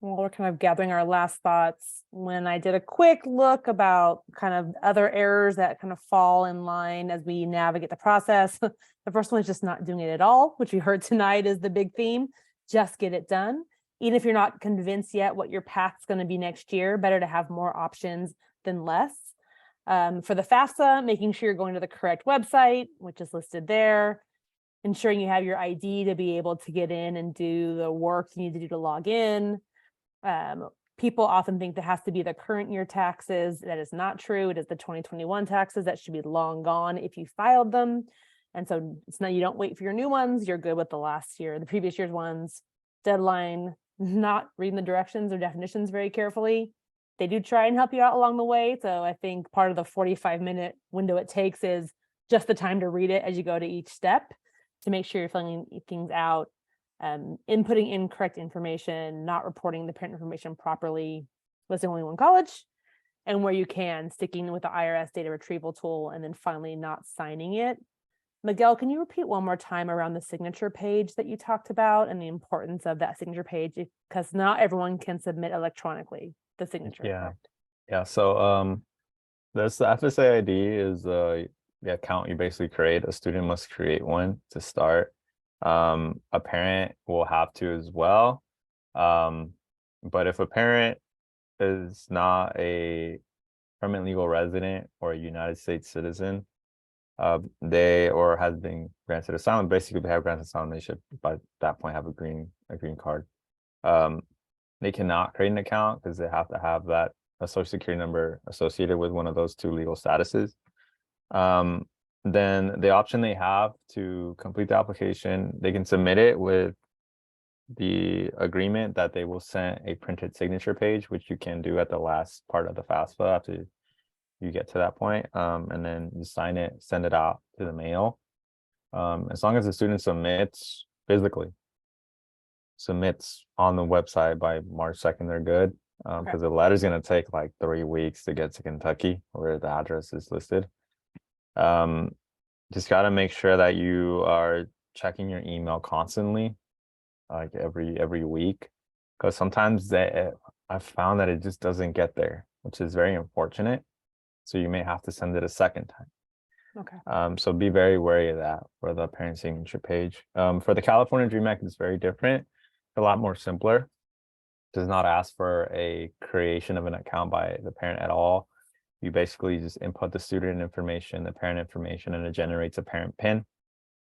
Well, we're kind of gathering our last thoughts. When I did a quick look about kind of other errors that kind of fall in line as we navigate the process, the first one is just not doing it at all, which we heard tonight is the big theme. Just get it done. Even if you're not convinced yet what your path's going to be next year, better to have more options than less. For the FAFSA, making sure you're going to the correct website, which is listed there. Ensuring you have your ID to be able to get in and do the work you need to do to log in. People often think that has to be the current year taxes. That is not true. It is the 2021 taxes that should be long gone if you filed them. And so it's not, you don't wait for your new ones. You're good with the previous year's ones. Deadline, not reading the directions or definitions very carefully. They do try and help you out along the way. So I think part of the 45-minute window it takes is just the time to read it as you go to each step to make sure you're filling things out. Inputting incorrect information, not reporting the parent information properly, listing only one college, and where you can, sticking with the IRS data retrieval tool, and then finally not signing it. Miguel, can you repeat one more time around the signature page that you talked about and the importance of that signature page? Because not everyone can submit electronically the signature. Yeah. So there's the FSA ID is the account you basically create. A student must create one to start. A parent will have to as well. But if a parent is not a permanent legal resident or a United States citizen, they or has been granted asylum, basically they have granted asylum, they should by that point have a green card. They cannot create an account because they have to have a social security number associated with one of those two legal statuses. Then the option they have to complete the application, they can submit it with the agreement that they will send a printed signature page, which you can do at the last part of the FAFSA after you get to that point. And then you sign it, send it out to the mail. As long as the student submits on the website by March 2nd, they're good. Because the letter's going to take like 3 weeks to get to Kentucky where the address is listed. Just got to make sure that you are checking your email constantly, like every week, because sometimes I've found that it just doesn't get there, which is very unfortunate. So you may have to send it a second time. Okay. So be very wary of that for the parent signature page. For the California Dream Act, it's very different. It's a lot more simpler. Does not ask for a creation of an account by the parent at all. You basically just input the student information, the parent information, and it generates a parent PIN.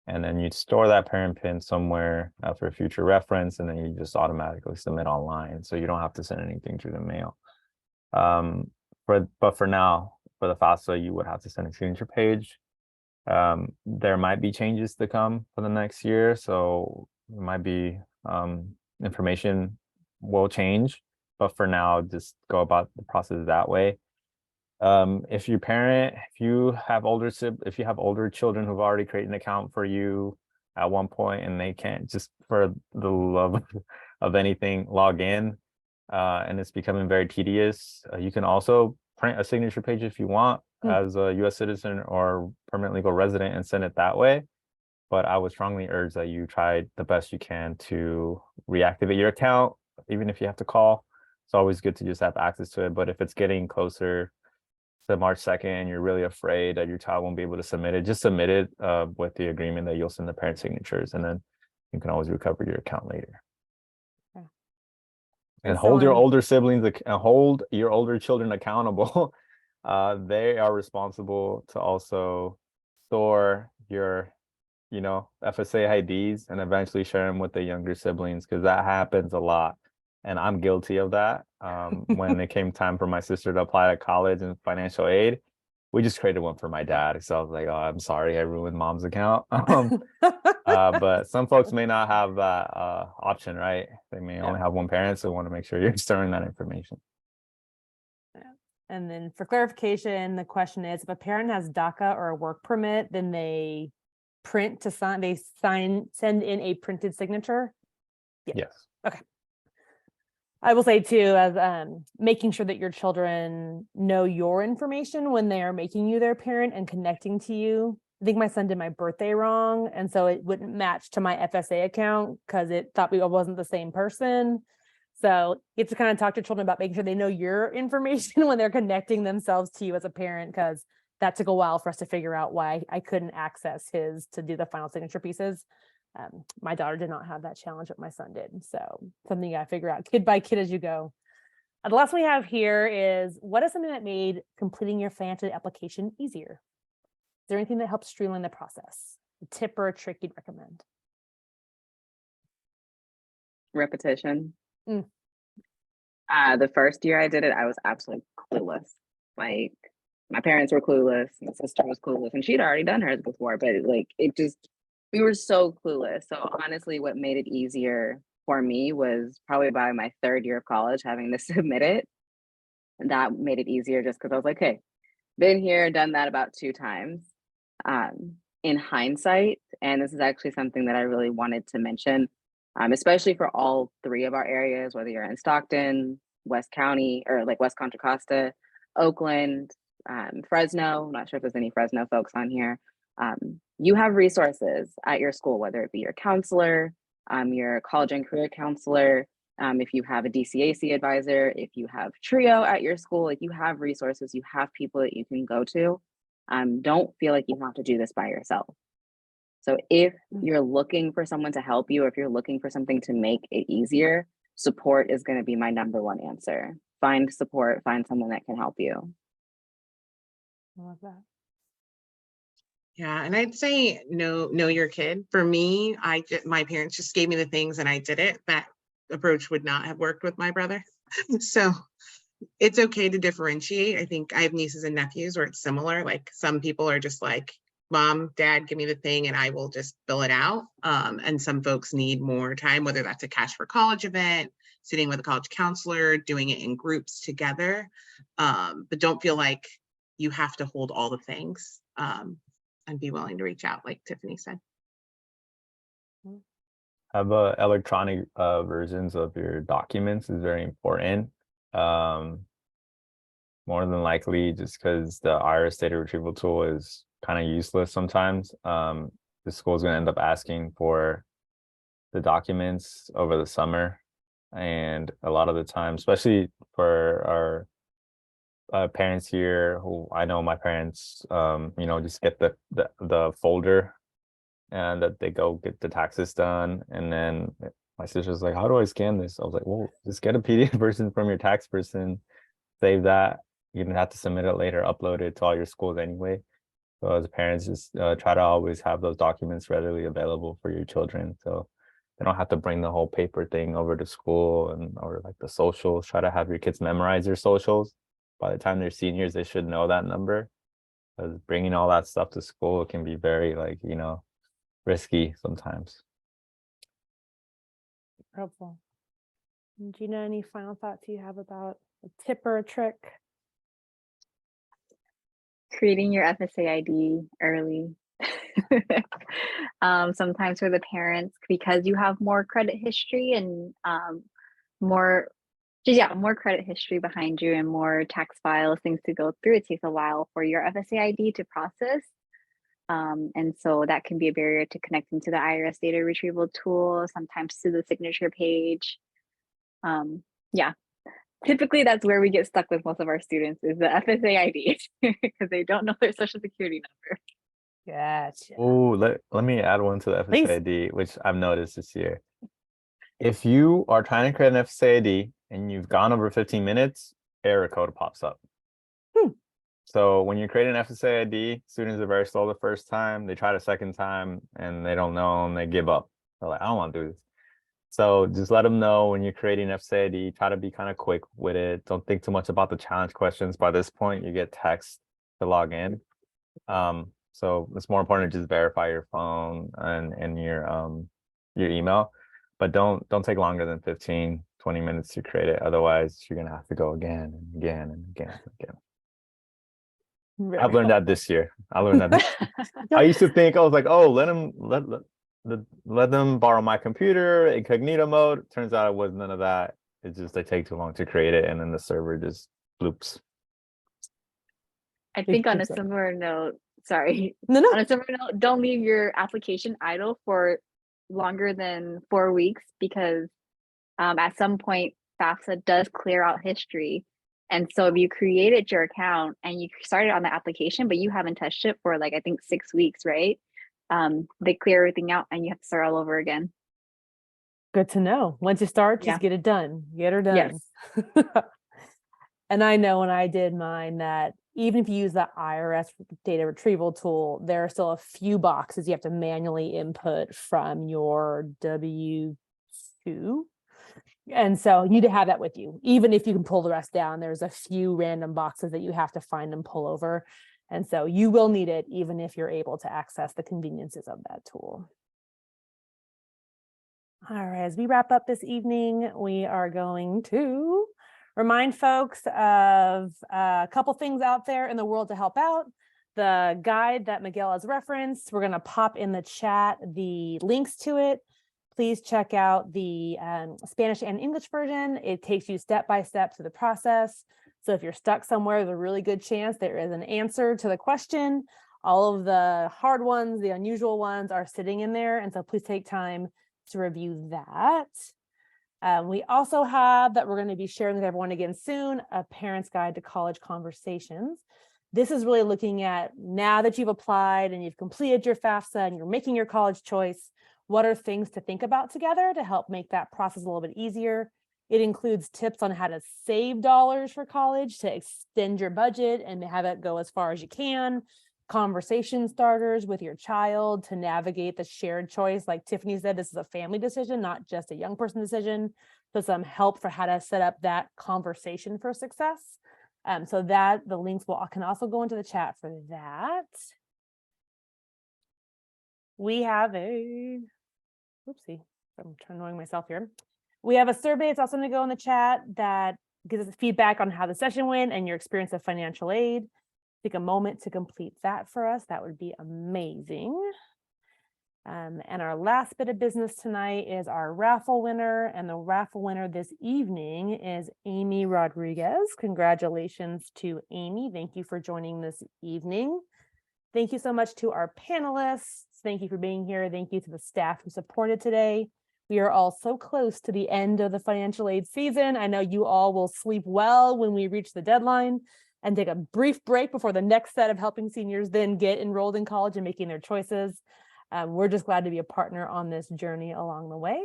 And then you store that parent PIN somewhere for future reference, and then you just automatically submit online. So you don't have to send anything through the mail. But for now, for the FAFSA, you would have to send a signature page. There might be changes to come for the next year. So it might be information will change. But for now, just go about the process that way. If you have older children who've already created an account for you at one point and they can't, just for the love of anything, log in, and it's becoming very tedious, you can also print a signature page if you want as a US citizen or permanent legal resident and send it that way. But I would strongly urge that you try the best you can to reactivate your account, even if you have to call. It's always good to just have access to it. But if it's getting closer to March 2nd and you're really afraid that your child won't be able to submit it, just submit it with the agreement that you'll send the parent signatures, and then you can always recover your account later. Yeah. And So hold your I'm- older siblings, hold your older children accountable. They are responsible to also store your FSA IDs and eventually share them with the younger siblings, because that happens a lot. And I'm guilty of that. When it came time for my sister to apply to college and financial aid, we just created one for my dad. So I was like, oh, I'm sorry, I ruined mom's account. But some folks may not have that option, right? They may only have one parent, so want to make sure you're storing that information. And then for clarification, the question is, if a parent has DACA or a work permit, then they send in a printed signature. Yeah. Yes. Okay. I will say too, as making sure that your children know your information when they are making you their parent and connecting to you. I think my son did my birthday wrong, and so it wouldn't match to my FSA account because it thought we wasn't the same person. So you have to kind of talk to children about making sure they know your information when they're connecting themselves to you as a parent, because that took a while for us to figure out why I couldn't access his to do the final signature pieces. My daughter did not have that challenge, but my son did. So something you gotta figure out kid by kid as you go. The last one we have here is, what is something that made completing your financial application easier? Is there anything that helps streamline the process? A tip or a trick you'd recommend? Repetition. Mm. The first year I did it, I was absolutely clueless. Like, my parents were clueless, my sister was clueless, and she'd already done hers before, but like we were so clueless. So honestly, what made it easier for me was probably by my third year of college having to submit it. And that made it easier just because I was like, hey, been here, done that about 2 times. In hindsight, and this is actually something that I really wanted to mention, especially for all 3 of our areas, whether you're in Stockton, West County, or like West Contra Costa, Oakland, Fresno. I'm not sure if there's any Fresno folks on here. You have resources at your school, whether it be your counselor, your college and career counselor, if you have a DCAC advisor, if you have TRIO at your school, like you have resources, you have people that you can go to. Don't feel like you have to do this by yourself. So if you're looking for someone to help you, or if you're looking for something to make it easier, support is going to be my number one answer. Find support, find someone that can help you. I love that. Yeah, and I'd say know your kid. For me, my parents just gave me the things and I did it. That approach would not have worked with my brother. So it's okay to differentiate. I think I have nieces and nephews where it's similar. Like, some people are just like, mom, dad, give me the thing and I will just fill it out. And some folks need more time, whether that's a Cash for College event, sitting with a college counselor, doing it in groups together. But don't feel like you have to hold all the things, and be willing to reach out, like Tiffany said. Have electronic versions of your documents is very important. More than likely, just because the IRS data retrieval tool is kind of useless sometimes. The school is going to end up asking for the documents over the summer, and a lot of the time, especially for our parents here, who I know my parents, just get the folder and that they go get the taxes done, and then my sister's like, how do I scan this? I was like, well, just get a PDF version from your tax person, save that. You don't have to submit it later, upload it to all your schools anyway. So as parents, just try to always have those documents readily available for your children, so they don't have to bring the whole paper thing over to school, or like the socials. Try to have your kids memorize their socials. By the time they're seniors, they should know that number, because bringing all that stuff to school can be very risky sometimes. Helpful. Gina, any final thoughts you have about a tip or a trick? creating your FSA ID early. Sometimes for the parents, because you have more credit history and more more credit history behind you and more tax files, things to go through. It takes a while for your FSA ID to process. And so that can be a barrier to connecting to the IRS data retrieval tool, sometimes to the signature page. Yeah, typically that's where we get stuck with most of our students is the FSA ID because they don't know their social security number. Gotcha. Oh, let me add one to the Please. FSA ID, which I've noticed this year. If you are trying to create an FSA ID and you've gone over 15 minutes, error code pops up. So when you're creating an FSA ID, students are very slow the first time. They try the second time and they don't know and they give up. They're like, I don't want to do this. So just let them know when you're creating FSA ID, try to be kind of quick with it. Don't think too much about the challenge questions. By this point, you get text to log in. So it's more important to just verify your phone and your email, but don't take longer than 15, 20 minutes to create it. Otherwise, you're gonna have to go again and again and again and again. I've learned that this year. I learned that. I used to think I was like, oh, let them borrow my computer, incognito mode. Turns out it was none of that. It's just they take too long to create it, and then the server just bloops. I think on a similar note, sorry. No. On a similar note, don't leave your application idle for longer than 4 weeks because at some point FAFSA does clear out history. And so if you created your account and you started on the application, but you haven't touched it for like, I think 6 weeks, right? They clear everything out and you have to start all over again. Good to know. Once you start, just get it done. Get her done. Yes. And I know when I did mine that even if you use the IRS data retrieval tool, there are still a few boxes you have to manually input from your W-2. And so you need to have that with you. Even if you can pull the rest down, there's a few random boxes that you have to find and pull over. And so you will need it even if you're able to access the conveniences of that tool. All right, as we wrap up this evening, we are going to remind folks of a couple things out there in the world to help out. The guide that Miguel has referenced, we're going to pop in the chat the links to it. Please check out the Spanish and English version. It takes you step by step through the process. So if you're stuck somewhere, there's a really good chance there is an answer to the question. All of the hard ones, the unusual ones are sitting in there. And so please take time to review that. We also have that we're going to be sharing with everyone again soon, a parent's guide to college conversations. This is really looking at now that you've applied and you've completed your FAFSA and you're making your college choice, what are things to think about together to help make that process a little bit easier? It includes tips on how to save dollars for college, to extend your budget and have it go as far as you can, conversation starters with your child to navigate the shared choice. Like Tiffany said, this is a family decision, not just a young person decision. So some help for how to set up that conversation for success. So that the links can also go into the chat for that. We have oopsie, I'm annoying myself here. We have a survey that's also going to go in the chat that gives us feedback on how the session went and your experience of financial aid. Take a moment to complete that for us. That would be amazing. And our last bit of business tonight is our raffle winner. And the raffle winner this evening is Amy Rodriguez. Congratulations to Amy. Thank you for joining this evening. Thank you so much to our panelists. Thank you for being here. Thank you to the staff who supported today. We are all so close to the end of the financial aid season. I know you all will sleep well when we reach the deadline and take a brief break before the next set of helping seniors then get enrolled in college and making their choices. We're just glad to be a partner on this journey along the way.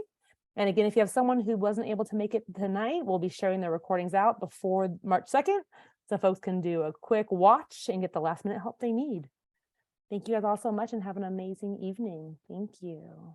And again, if you have someone who wasn't able to make it tonight, we'll be sharing their recordings out before March 2nd, so folks can do a quick watch and get the last minute help they need. Thank you guys all so much and have an amazing evening. Thank you.